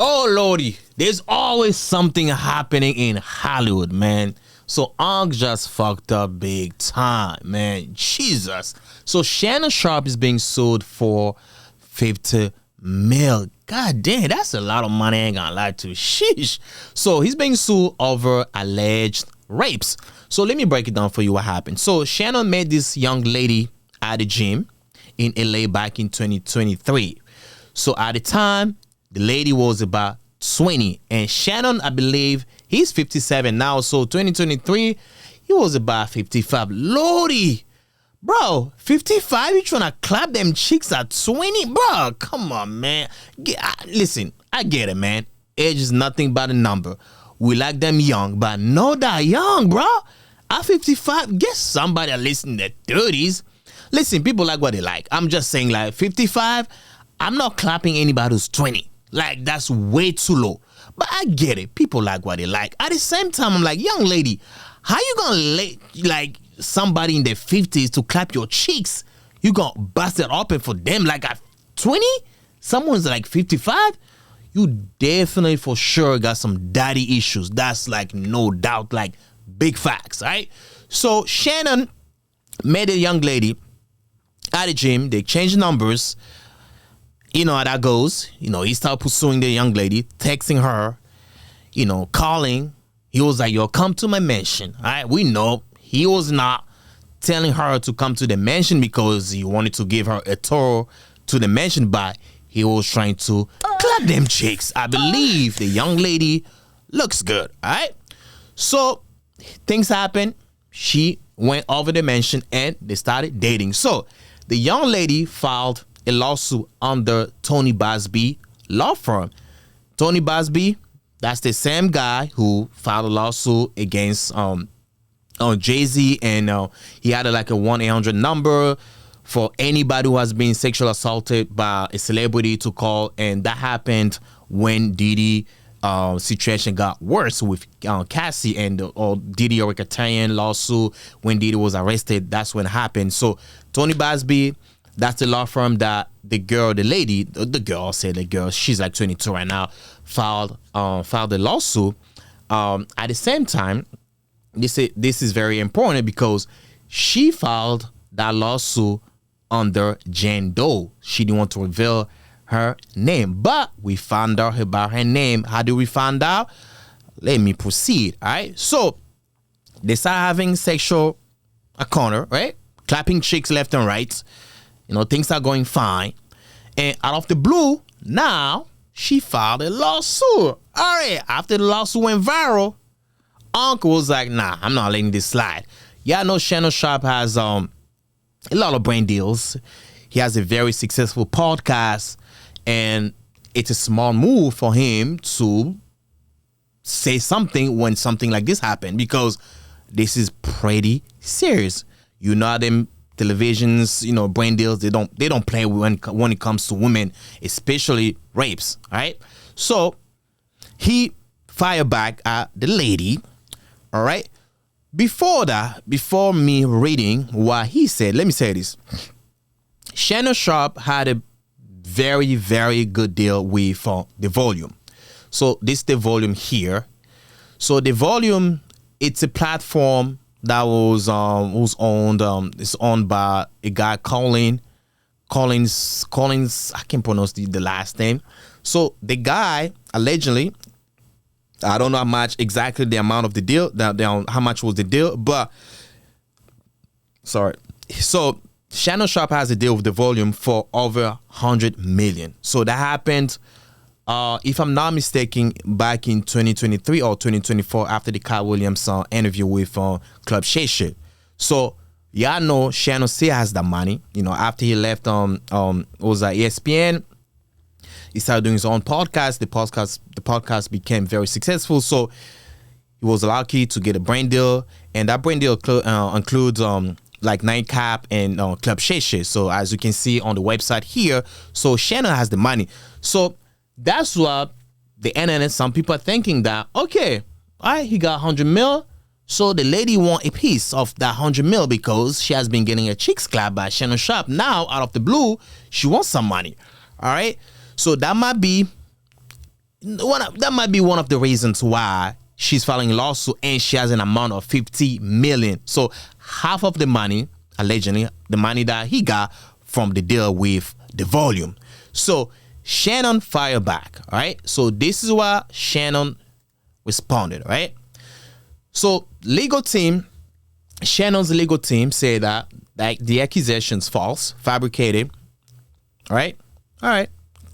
Oh lordy, there's always something happening in Hollywood, man. So Unk just fucked up big time, man. Jesus. So Shannon Sharpe is being sued for 50 mil. God damn, that's a lot of money. I ain't gonna lie to you. Sheesh. So he's being sued over alleged rapes. So let me break it down for you what happened. So Shannon met this young lady at the gym in LA back in 2023. So at the time, the lady was about 20. And Shannon, I believe, he's 57 now. So 2023, he was about 55. Lordy. Bro, 55? You trying to clap them chicks at 20? Bro, come on, man. Listen, I get it, man. Age is nothing but a number. We like them young, but not that young, bro. At 55, get somebody at least in their 30s. Listen, people like what they like. I'm just saying, like, 55, I'm not clapping anybody who's 20. Like, that's way too low. But I get it. People like what they like. At the same time, I'm like, young lady, how you gonna let, like, somebody in their 50s to clap your cheeks? You gonna bust it open for them like at 20? Someone's like 55? You definitely for sure got some daddy issues. That's like no doubt, like big facts, right? So Shannon met a young lady at the gym. They changed numbers. You know how that goes. You know, he started pursuing the young lady, texting her, you know, calling. He was like, yo, come to my mansion. All right, we know he was not telling her to come to the mansion because he wanted to give her a tour to the mansion, but he was trying to clap them chicks. I believe the young lady looks good, all right? So things happened. She went over the mansion and they started dating. So the young lady filed a lawsuit under Tony Busby law firm. Tony Busby, that's the same guy who filed a lawsuit against Jay-Z, and he had like a 1-800 number for anybody who has been sexually assaulted by a celebrity to call, and that happened when Diddy situation got worse with Cassie and the Diddy Oricatarian lawsuit when Diddy was arrested. That's when it happened. So Tony Busby, that's the law firm that the girl, she's like 22 right now, filed the lawsuit. At the same time, this is very important because she filed that lawsuit under Jane Doe. She didn't want to reveal her name, but we found out about her name. How do we find out? Let me proceed. All right. So they start having sexual encounter, right? Clapping chicks left and right. You know, things are going fine. And out of the blue, now she filed a lawsuit. All right. After the lawsuit went viral, Uncle was like, nah, I'm not letting this slide. Yeah, I know Shannon Sharpe has a lot of brand deals. He has a very successful podcast, and it's a small move for him to say something when something like this happened, because this is pretty serious. You know them televisions, you know, brand deals, they don't play when it comes to women, especially rapes, all right? So he fired back at the lady, all right? Before me reading what he said, let me say this. Shannon Sharpe had a very, very good deal with the Volume. So this is the Volume here. So the Volume, it's a platform that was owned. It's owned by a guy Collins. I can't pronounce the last name. So the guy allegedly, I don't know how much exactly the amount of the deal, how much was the deal, but sorry. So Shannon Sharpe has a deal with the Volume for over 100 million. So that happened, if I'm not mistaken, back in 2023 or 2024 after the Cat Williams interview with Club Shay Shay. So y'all know Shannon still has the money. You know, after he left was at ESPN, he started doing his own podcast. The podcast became very successful. So he was lucky to get a brand deal, and that brand deal includes like Nightcap and Club Shay Shay. So as you can see on the website here, so Shannon has the money. So that's what the internet, some people are thinking that, okay, all right, he got 100 mil. So the lady want a piece of that 100 mil because she has been getting her cheeks clapped by Shannon Sharpe. Now, out of the blue, she wants some money. All right. So that might be, that might be one of the reasons why she's filing a lawsuit, and she has an amount of 50 million. So half of the money, allegedly, the money that he got from the deal with the volume. So Shannon fired back. All right. So this is why Shannon responded. Right. So Shannon's legal team say that the accusation's false, fabricated. All right. All right.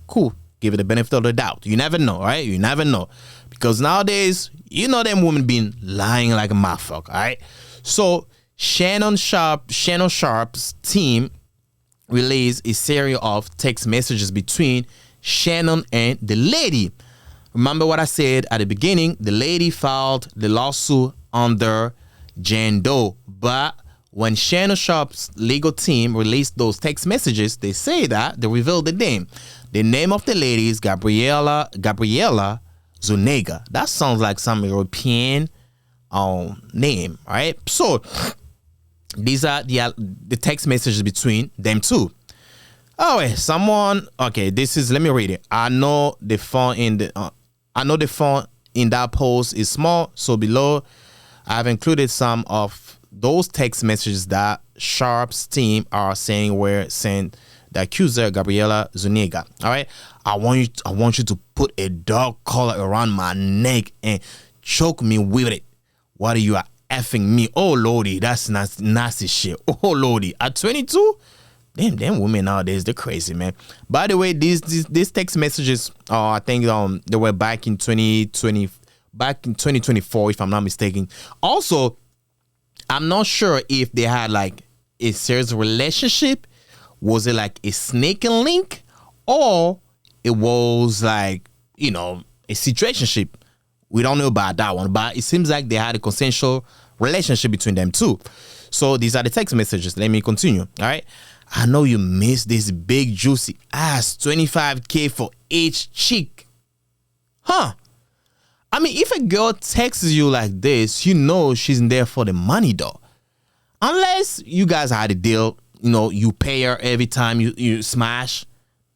Cool. Give it the benefit of the doubt. You never know. All right. You never know. Because nowadays, them women been lying like a motherfucker. All right. So Shannon Sharpe's team released a series of text messages between Shannon and the lady. Remember what I said at the beginning? The lady filed the lawsuit under Jane Doe. But when Shannon Sharpe's legal team released those text messages, they say that they revealed the name. The name of the lady is Gabriela Zuniga. That sounds like some European name, right? So these are the text messages between them two. Oh wait, let me read it. I know the font in that post is small, so below I've included some of those text messages that Sharpe's team are saying were sent the accuser Gabriela Zuniga. All right, I want you to put a dog collar around my neck and choke me with it. What are you effing me? Oh lordy, that's nasty shit. Oh lordy, at 22, damn women nowadays, they're crazy, man. By the way, these text messages, I think they were back in 2024, if I'm not mistaken. Also, I'm not sure if they had like a serious relationship. Was it like a snake and link, or it was like, a situationship? We don't know about that one, but it seems like they had a consensual relationship between them two. So these are the text messages. Let me continue. All right. I know you miss this big juicy ass, $25K for each chick. Huh? I mean, if a girl texts you like this, she's in there for the money though. Unless you guys had a deal, you pay her every time you smash.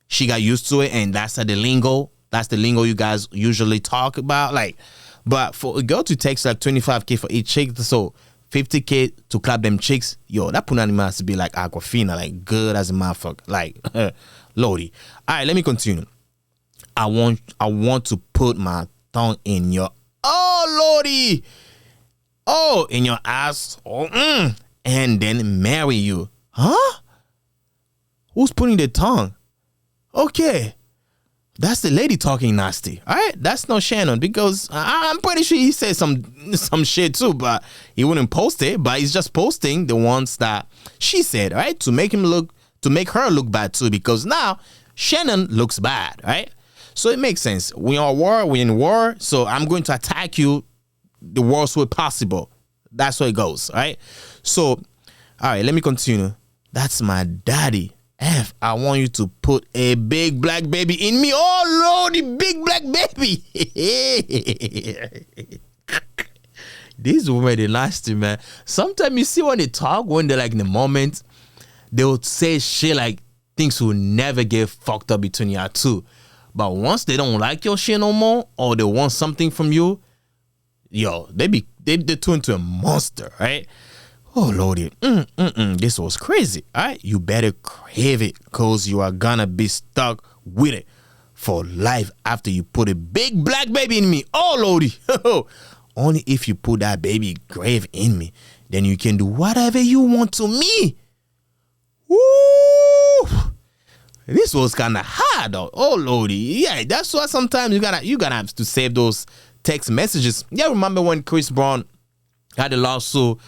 She got used to it, and that's the lingo. That's the lingo you guys usually talk about. Like, but for a girl to text like $25K for each chick, so $50K to clap them chicks, that punani has to be like Aquafina, like good as a motherfucker, like Lodi. All right, let me continue. I want to put my tongue in your Lodi, in your ass, and then marry you. Huh? Who's putting the tongue? Okay. That's the lady talking nasty. All right, that's not Shannon, because I'm pretty sure he said some shit too, but he wouldn't post it. But he's just posting the ones that she said, all right, to make her look bad too, because now Shannon looks bad, right? So it makes sense. We're in war, so I'm going to attack you the worst way possible. That's how it goes, all right? So, all right, let me continue. That's my daddy. F, I want you to put a big black baby in me. Oh, Lord, the big black baby. These women, they're nasty, man. Sometimes you see when they talk, when they're like in the moment, they would say shit like things will never get fucked up between y'all two. But once they don't like your shit no more, or they want something from you, they turn into a monster, right? Oh, Lordy, this was crazy. All right, you better crave it, because you are gonna be stuck with it for life after you put a big black baby in me. Oh, Lordy, only if you put that baby grave in me, then you can do whatever you want to me. Woo! This was kind of hard, though. Oh, Lordy, yeah, that's why sometimes you gotta have to save those text messages. Yeah, remember when Chris Brown had a lawsuit?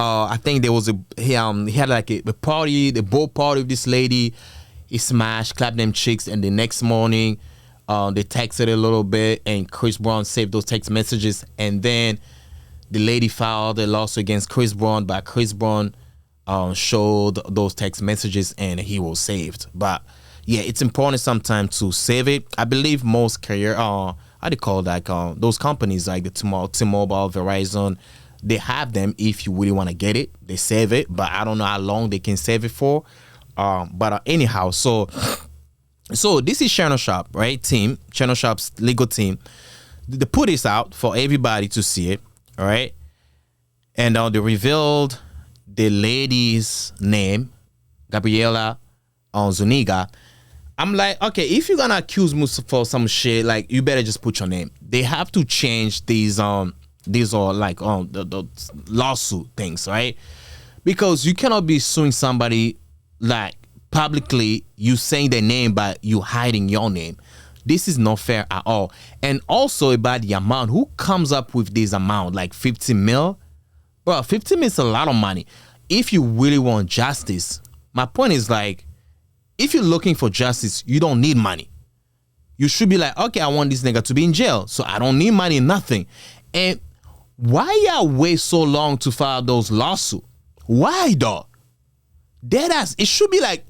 I think there was he had like a party, the boat party with this lady. He smashed, clapped them chicks, and the next morning, they texted a little bit, and Chris Brown saved those text messages, and then the lady filed a lawsuit against Chris Brown, but Chris Brown showed those text messages, and he was saved. But yeah, it's important sometimes to save it. I believe most carrier, how do you call that? Those companies like the T-Mobile, Verizon, they have them. If you really want to get it, they save it, but I don't know how long they can save it for. But anyhow, so So this is Shannon Sharpe, right? Team, Shannon Sharpe's legal team. They put this out for everybody to see it, all right? And they revealed the lady's name, Gabriela Zuniga. I'm like, okay, if you're gonna accuse me for some shit, like you better just put your name. They have to change these are like the lawsuit things, right? Because you cannot be suing somebody like publicly, you saying their name but you hiding your name. This is not fair at all. And also about the amount, who comes up with this amount like 50 mil? Bro, 50 mil is a lot of money. If you really want justice, my point is like, if you're looking for justice, you don't need money. You should be like, okay, I want this nigga to be in jail, so I don't need money, nothing. And why y'all wait so long to file those lawsuits? Why though? Deadass, it should be like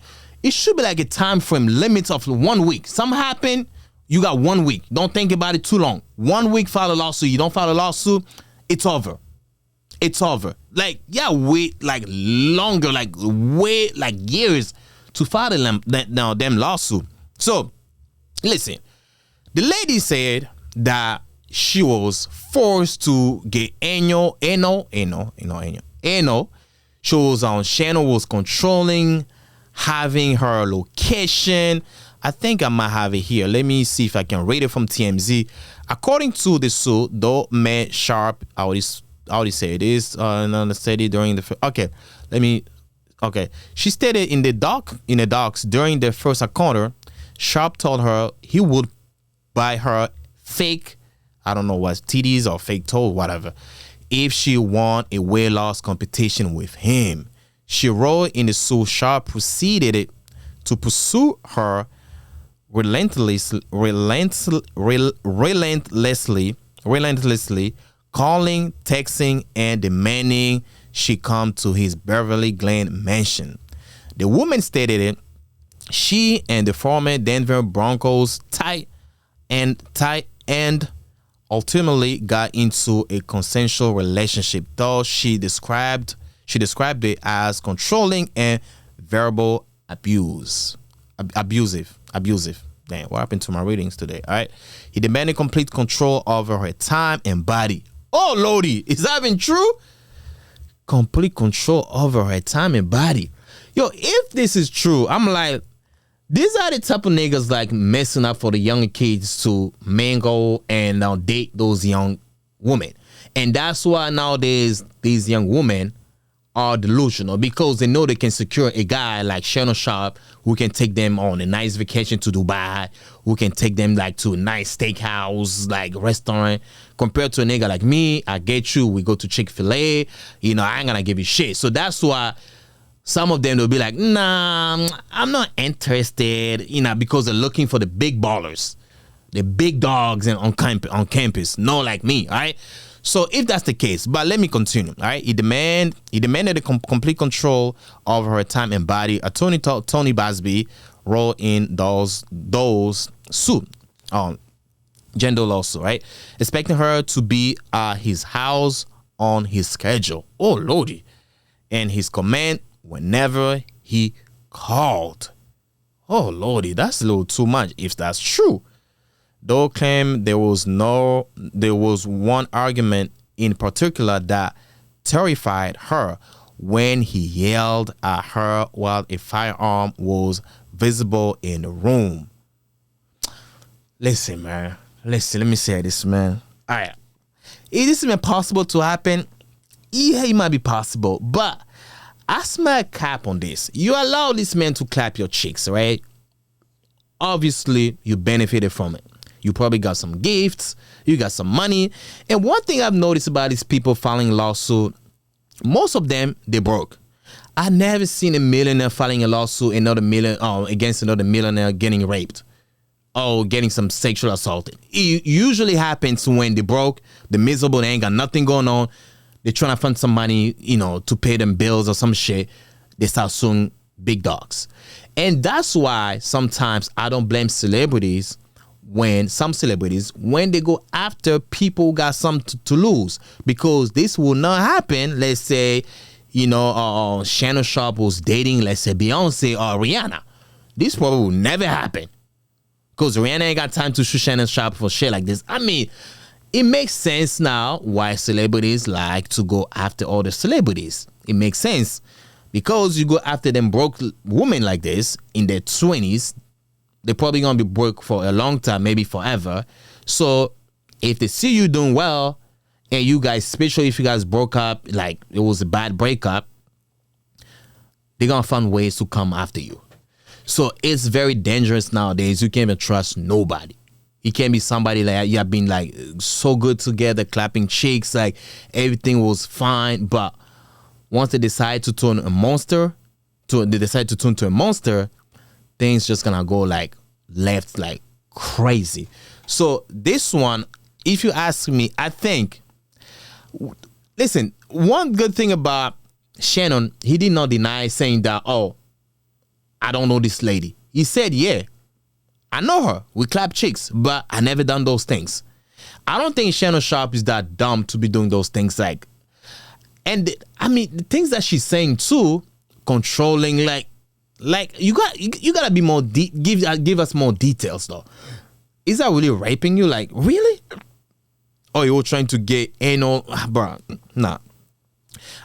a time frame limit of 1 week. Something happen, you got 1 week. Don't think about it too long. 1 week, file a lawsuit. You don't file a lawsuit, it's over. It's over. Like, yeah, wait like longer, like wait like years to file them lawsuit. So, listen, the lady said that she was forced to get anal. She was on Shannon was controlling, having her location. I think I might have it here. Let me see if I can read it from TMZ. According to the suit, though, Matt Sharpe, I already say it is, study during the, okay. She stated in the docs during the first encounter, Sharpe told her he would buy her fake, I don't know what, TDs or fake toe, whatever, if she won a weight loss competition with him. She wrote in the suit, Sharpe proceeded to pursue her relentlessly, calling, texting, and demanding she come to his Beverly Glen mansion. The woman stated it. She and the former Denver Broncos tight end ultimately got into a consensual relationship, though she described it as controlling and verbal abusive. Damn, what happened to my readings today? All right. He demanded complete control over her time and body. Oh, Lordy, is that even true? Complete control over her time and body. Yo, if this is true, I'm like, these are the type of niggas like messing up for the young kids to mingle and now date those young women. And that's why nowadays these young women are delusional, because they know they can secure a guy like Shannon Sharpe who can take them on a nice vacation to Dubai, who can take them like to a nice steakhouse, like restaurant, compared to a nigga like me. I get you, we go to Chick-fil-A, I ain't gonna give you shit. So that's why some of them will be like, nah, I'm not interested, because they're looking for the big ballers, the big dogs on campus, not like me, all right? So if that's the case, but let me continue, all right? He demanded a complete control of her time and body. Attorney Tony Busby wrote in those suit, gender lawsuit, right? Expecting her to be at his house on his schedule. Oh, Lordy. And his command whenever he called. Oh, Lordy, that's a little too much if that's true. Though claim there was one argument in particular that terrified her when he yelled at her while a firearm was visible in the room. Listen, man. Let me say this, man. All right. Is this even possible to happen? Yeah, it might be possible, but I smell cap on this. You allow this man to clap your cheeks, right? Obviously, you benefited from it. You probably got some gifts, you got some money. And one thing I've noticed about these people filing lawsuit, most of them, they broke. I never seen a millionaire filing a lawsuit against another millionaire getting raped or getting some sexual assaulted. It usually happens when they broke, the miserable, they ain't got nothing going on. They're trying to find some money, to pay them bills or some shit. They start suing big dogs. And that's why sometimes I don't blame celebrities when they go after people who got something to lose, because this will not happen. Let's say, Shannon Sharpe was dating, let's say, Beyonce or Rihanna. This probably will never happen. Because Rihanna ain't got time to shoot Shannon Sharpe for shit like this. I mean, it makes sense now why celebrities like to go after other celebrities. It makes sense. Because you go after them broke women like this in their 20s, they're probably going to be broke for a long time, maybe forever. So if they see you doing well, and you guys, especially if you guys broke up, like it was a bad breakup, they're going to find ways to come after you. So it's very dangerous nowadays. You can't even trust nobody. It can't be somebody like you have been like so good together, clapping cheeks, like everything was fine. But once they decide to turn a monster, things just gonna go like left like crazy. So this one, if you ask me, I think, listen, one good thing about Shannon, he did not deny saying that, oh, I don't know this lady. He said, yeah, I know her. We clap cheeks, but I never done those things. I don't think Shannon Sharpe is that dumb to be doing those things. Like, and I mean, the things that she's saying too, controlling, like you gotta be more give us more details though. Is that really raping you? Like, really? Or you were trying to get anal, bro? Nah.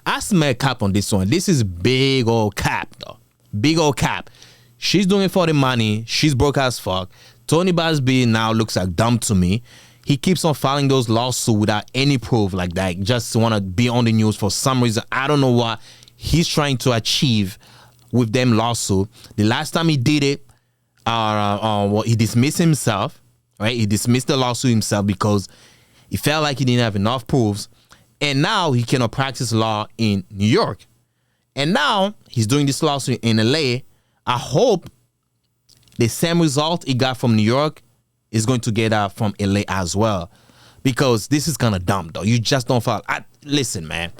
I smell cap on this one. This is big old cap though. Big old cap. She's doing it for the money. She's broke as fuck. Tony Busby now looks like dumb to me. He keeps on filing those lawsuits without any proof like that. Just want to be on the news for some reason. I don't know what he's trying to achieve with them lawsuit. The last time he did it, he dismissed himself, right? He dismissed the lawsuit himself because he felt like he didn't have enough proofs. And now he cannot practice law in New York. And now he's doing this lawsuit in LA. I hope the same result he got from New York is going to get out from LA as well. Because this is kind of dumb, though. You just don't fall. Listen, man.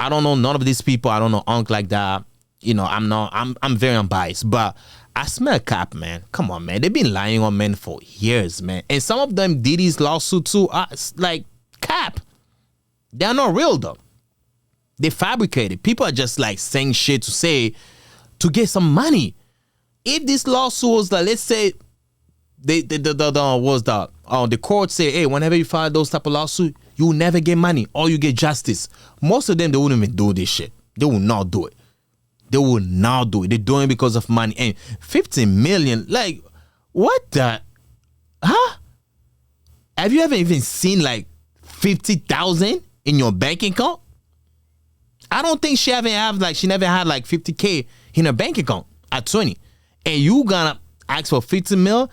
I don't know none of these people. I don't know Unc like that. You know, I'm very unbiased. But I smell cap, man. Come on, man. They've been lying on men for years, man. And some of them did these lawsuits too. Like, cap. They're not real, though. They fabricated. People are just like saying shit to say to get some money. If this lawsuit was like, let's say the court say, hey, whenever you file those type of lawsuit, you will never get money or you get justice. Most of them, they wouldn't even do this shit. They will not do it. They will not do it. They're doing it because of money. And 15 million, like, what the? Huh? Have you ever even seen like 50,000 in your bank account? I don't think she never had like 50K in her bank account at 20. And you gonna ask for 50 mil?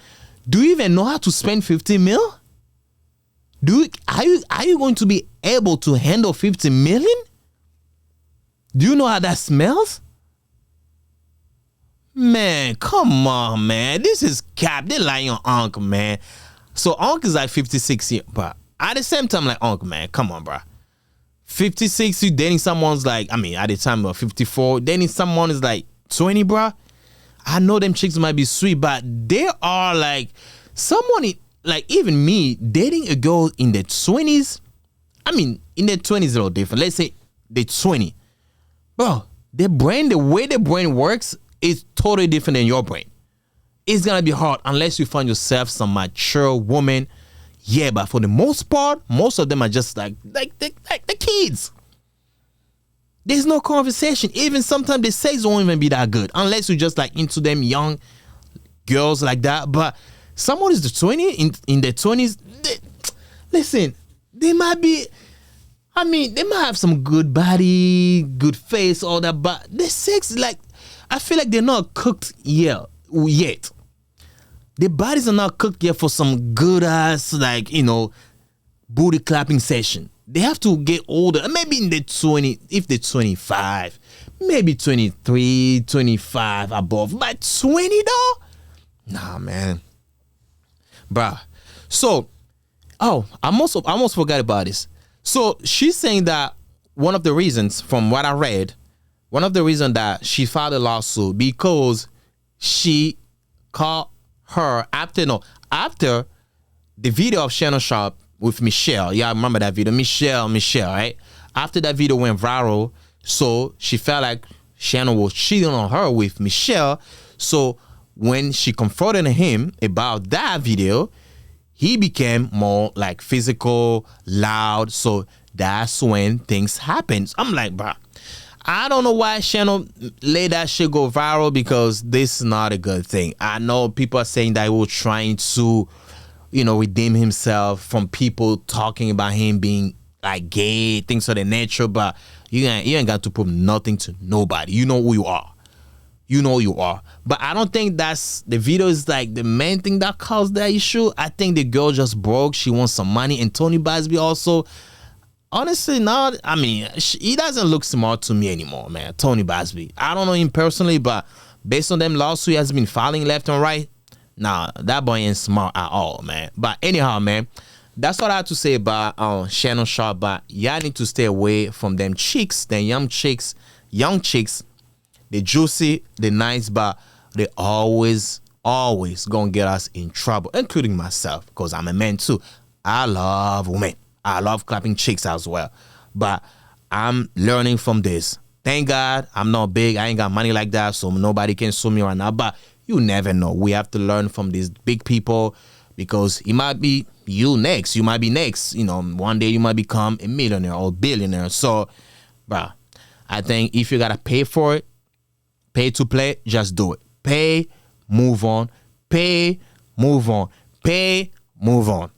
Do you even know how to spend 50 mil? Are you going to be able to handle 50 million? Do you know how that smells? Man, come on, man. This is cap. They're lying on Unc, man. So Unc is like 56 years, but at the same time, like, Unc, man, come on, bro. 56, you dating someone's like, I mean, at the time of 54, dating someone is like 20, bro. I know them chicks might be sweet, but they are like someone like even me dating a girl in their 20s. I mean, in their 20s is a little different. Let's say they're 20. Bro, their brain, the way their brain works is totally different than your brain. It's gonna be hard unless you find yourself some mature woman. Yeah, but for the most part, most of them are just like the kids. There's no conversation. Even sometimes the sex won't even be that good unless you're just like into them young girls like that. But someone is the 20 in their 20s. Listen, they might be. I mean, they might have some good body, good face, all that. But the sex, like, I feel like they're not cooked yet. Their bodies are not cooked yet for some good ass, like, you know, booty clapping session. They have to get older. Maybe in the 20, if they're 25, maybe 23, 25 above. But 20 though? Nah, man. Bruh. So, I almost forgot about this. So she's saying that one of the reasons, from what I read, one of the reasons that she filed a lawsuit because she caught her after the video of Shannon Sharpe with Michelle. Yeah, I remember that video. Michelle, right? After that video went viral, so she felt like Shannon was cheating on her with Michelle. So when she confronted him about that video, he became more like physical, loud. So that's when things happen. I'm like, bro, I don't know why Shannon let that shit go viral, because this is not a good thing. I know people are saying that he was trying to, redeem himself from people talking about him being like gay, things of the nature, but you ain't got to prove nothing to nobody. You know who you are. You know you are. But I don't think that's the video is like the main thing that caused that issue. I think the girl just broke. She wants some money. And Tony Busby also, honestly, not. I mean, he doesn't look smart to me anymore, man. Tony Busby. I don't know him personally, but based on them lawsuits he has been filing left and right, nah, that boy ain't smart at all, man. But anyhow, man, that's what I have to say about Shannon Sharpe. But y'all need to stay away from them chicks, them young chicks. They juicy, they nice, but they always gonna get us in trouble, including myself, because I'm a man too. I love women. I love clapping chicks as well. But I'm learning from this. Thank God I'm not big. I ain't got money like that, so nobody can sue me right now. But you never know. We have to learn from these big people, because it might be you next. You might be next. One day you might become a millionaire or billionaire. So, bro, I think if you gotta pay for it, pay to play, just do it. Pay, move on. Pay, move on. Pay, move on.